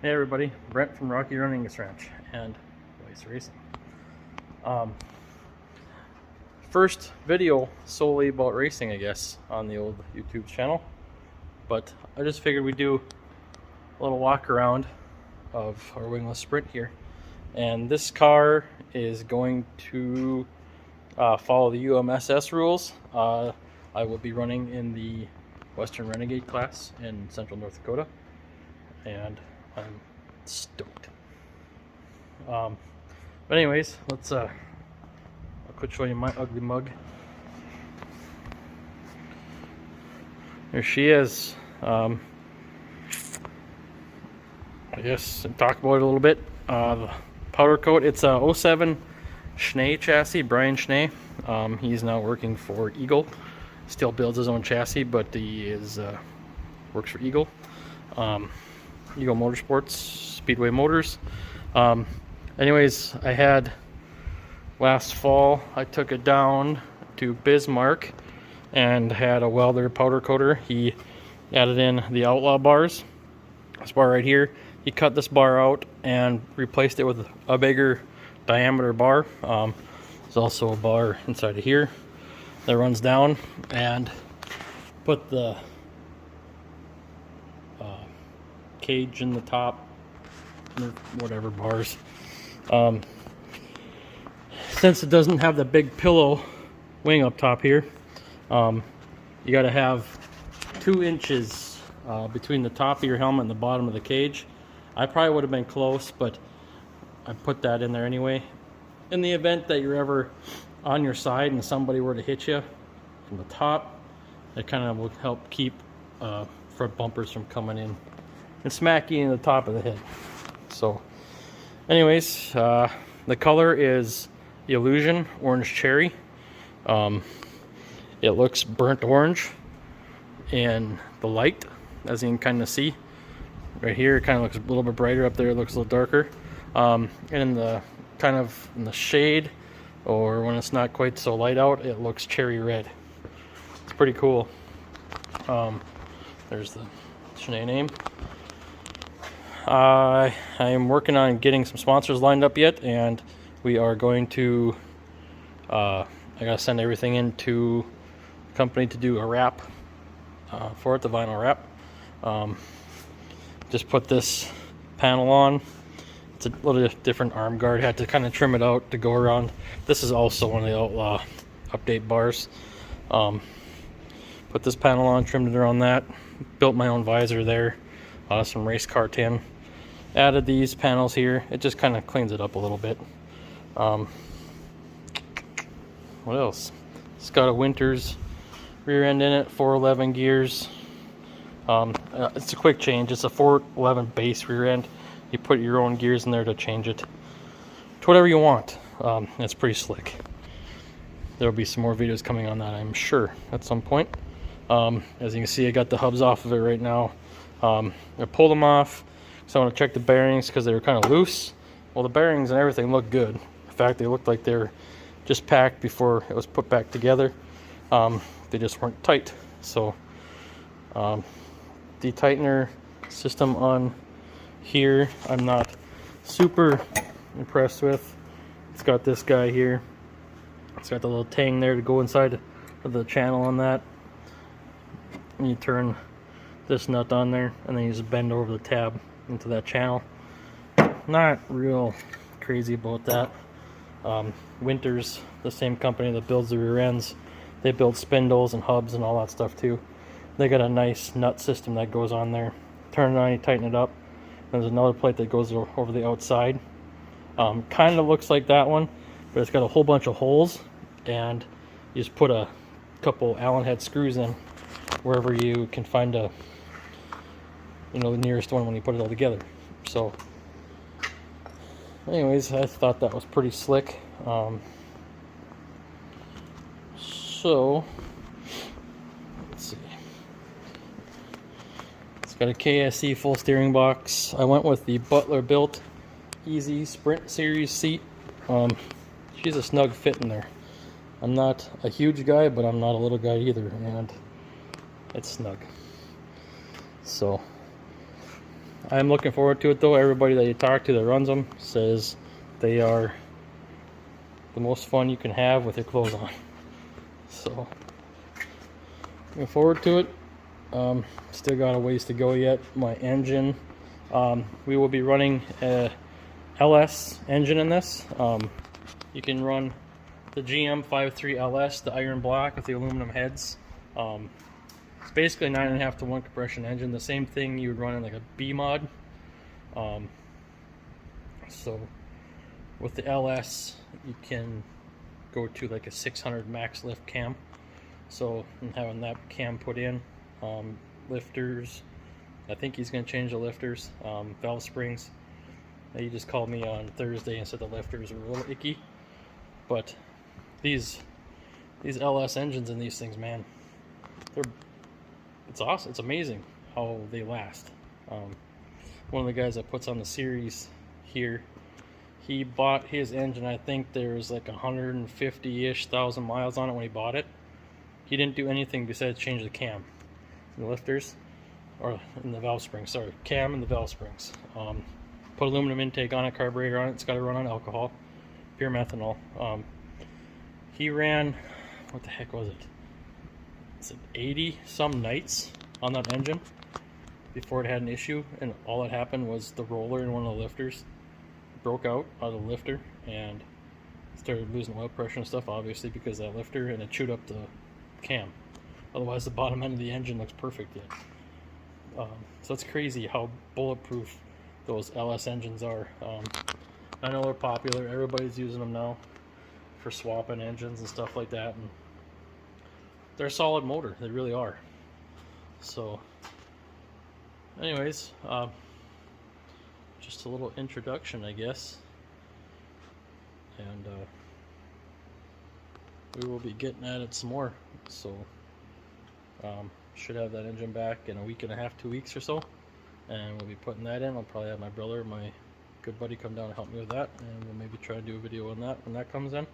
Hey everybody, Brent from Rocky Running Ranch and Wiesz Racing. First video solely about racing, I guess, on the old YouTube channel. But I just figured we'd do a little walk around of our wingless sprint here. And this car is going to follow the UMSS rules. I will be running in the Western Renegade class in Central North Dakota. And I'm stoked. But anyways, let's I'll quit showing you my ugly mug. There she is. I guess talk about it a little bit. The powder coat, it's a 07 Schnee chassis, Brian Schnee. He's now working for Eagle. Still builds his own chassis, but he is works for Eagle. Eagle Motorsports, Speedway Motors. Anyways, I had last fall, I took it down to Bismarck and had a welder powder coater. He added in the Outlaw bars. This bar right here, he cut this bar out and replaced it with a bigger diameter bar. There's also a bar inside of here that runs down, and put the cage in the top, or whatever bars. Since it doesn't have the big pillow wing up top here, you got to have 2 inches between the top of your helmet and the bottom of the cage. I probably would have been close, but I put that in there anyway. In the event that you're ever on your side and somebody were to hit you from the top, it kind of will help keep front bumpers from coming in and smack you in the top of the head. So anyways, the color is Illusion Orange Cherry. It looks burnt orange in the light, as you can kind of see. Right here, it kind of looks a little bit brighter. Up there, it looks a little darker. And in the kind of in the shade, or when it's not quite so light out, it looks cherry red. It's pretty cool. There's the Schnee name. I am working on getting some sponsors lined up yet, and we are going to I gotta send everything into the company to do a wrap for it, the vinyl wrap. Just put this panel on. It's a little different arm guard. Had to kind of trim it out to go around. This is also one of the Outlaw update bars. Put this panel on, trimmed it around that, built my own visor there, some race car tin. Added these panels here. It just kind of cleans it up a little bit. What else? It's got a Winters rear end in it, 411 gears. It's a quick change. It's a 411 base rear end. You put your own gears in there to change it to whatever you want. It's pretty slick. There will be some more videos coming on that, I'm sure, at some point. As you can see, I got the hubs off of it right now. I pulled them off, so I want to check the bearings because they were kind of loose. Well, the bearings and everything looked good. In fact, they looked like they were just packed before it was put back together. They just weren't tight. So, the tightener system on here, I'm not super impressed with. It's got this guy here. It's got the little tang there to go inside of the channel on that. And you turn this nut on there, and then you just bend over the tab into that channel. Not real crazy about that. Winters, the same company that builds the rear ends, they build spindles and hubs and all that stuff too. They got a nice nut system that goes on there. Turn it on, you tighten it up. There's another plate that goes over the outside. Kind of looks like that one, but it's got a whole bunch of holes, and you just put a couple Allen head screws in wherever you can find the nearest one when you put it all together. So anyways, I thought that was pretty slick. So let's see. It's got a KSC full steering box. I went with the Butler built Easy Sprint Series seat. She's a snug fit in there. I'm not a huge guy, but I'm not a little guy either, and it's snug. So I'm looking forward to it though. Everybody that you talk to that runs them says they are the most fun you can have with your clothes on. So looking forward to it. Still got a ways to go yet. My engine, we will be running a LS engine in this. You can run the GM 53 LS, the iron black with the aluminum heads. It's basically 9.5 to 1 compression engine, the same thing you would run in like a B mod. So with the LS, you can go to like a 600 max lift cam. So having that cam put in, lifters, I think he's going to change the lifters, valve springs. He just called me on Thursday and said the lifters were a little icky, but these LS engines in these things, man, it's awesome. It's amazing how they last. One of the guys that puts on the series here, he bought his engine, I think there's like 150-ish thousand miles on it when he bought it. He didn't do anything besides change the cam, the lifters, or in the valve springs, sorry, cam and the valve springs. Put aluminum intake on it, carburetor on it. It's got to run on alcohol, pure methanol. He ran, what the heck was it? It's 80 some nights on that engine before it had an issue, and all that happened was the roller in one of the lifters broke out of the lifter and started losing oil pressure and stuff, obviously because of that lifter, and it chewed up the cam. Otherwise the bottom end of the engine looks perfect yet. So it's crazy how bulletproof those LS engines are. I know they're popular, everybody's using them now for swapping engines and stuff like that, and they're a solid motor, they really are. So anyways, just a little introduction, I guess, and we will be getting at it some more. So should have that engine back in a week and a half, 2 weeks or so, and we'll be putting that in. I'll probably have my brother, my good buddy, come down and help me with that, and we'll maybe try to do a video on that when that comes in.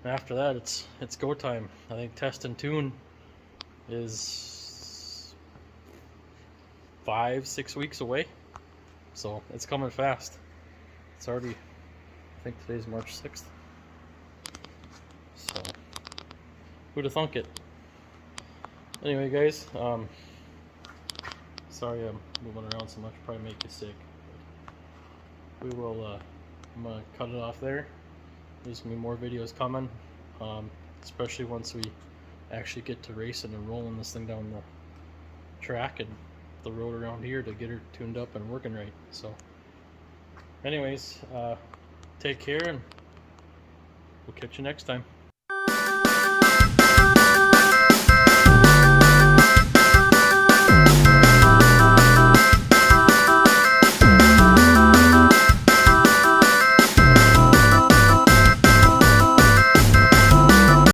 And after that, it's go time. I think test and tune is 5-6 weeks away, so it's coming fast. It's already, I think today's March 6th, so who'd have thunk it. Anyway guys, sorry I'm moving around so much, probably make you sick. We will, I'm going to cut it off there. There's going to be more videos coming, especially once we actually get to racing and rolling this thing down the track and the road around here to get her tuned up and working right. So anyways, take care, and we'll catch you next time.